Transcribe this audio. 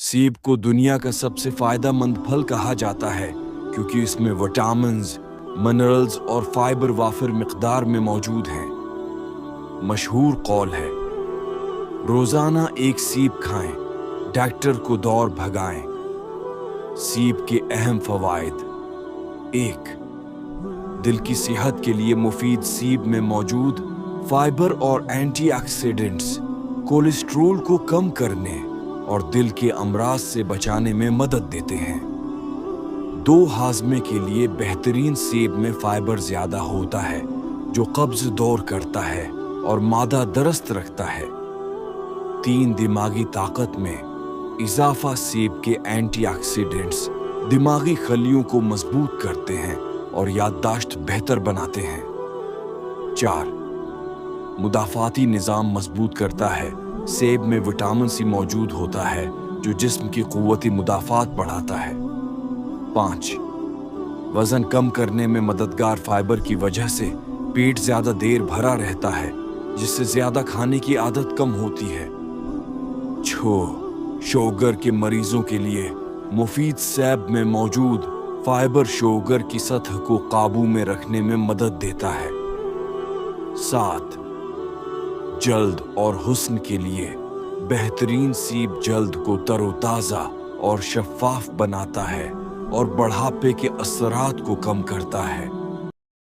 सेब को दुनिया का सबसे फायदेमंद फल कहा जाता है क्योंकि इसमें विटामिन्स, मिनरल्स और फाइबर वाफिर मिकदार में मौजूद हैं। मशहूर कौल है, रोजाना एक सेब खाएं, डॉक्टर को दौड़ भगाएं। सेब के अहम फवाइद: 1. दिल की सेहत के लिए मुफीद सेब में मौजूद फाइबर और एंटीऑक्सीडेंट्स कोलेस्ट्रॉल को कम करने और दिल के अमराज से बचाने में मदद देते हैं। 2. हाजमे के लिए बेहतरीन सेब में फाइबर ज्यादा होता है जो कब्ज दूर करता है और मादा दुरुस्त रखता है। 3. दिमागी ताकत में इजाफा: सेब के एंटीऑक्सीडेंट्स दिमागी खलियों को मजबूत करते हैं और याददाश्त बेहतर बनाते हैं। 4. मुदाफाती निज़ाम मजबूत करता है। सेब में विटामिन सी मौजूद होता है जो जिस्म की कुव्वती मुदाफात बढ़ाता है। 5. वजन कम करने में मददगार फाइबर की वजह से पेट ज्यादा देर भरा रहता है जिससे ज्यादा खाने की आदत कम होती है। 6. शुगर के मरीजों के लिए मुफीद सेब में मौजूद फाइबर शुगर की सतह को काबू में रखने में मदद देता है। 7. जल्द और हुस्न के लिए बेहतरीन सेब जल्द को तरोताजा और शफाफ बनाता है और बढ़ापे के असरात को कम करता है।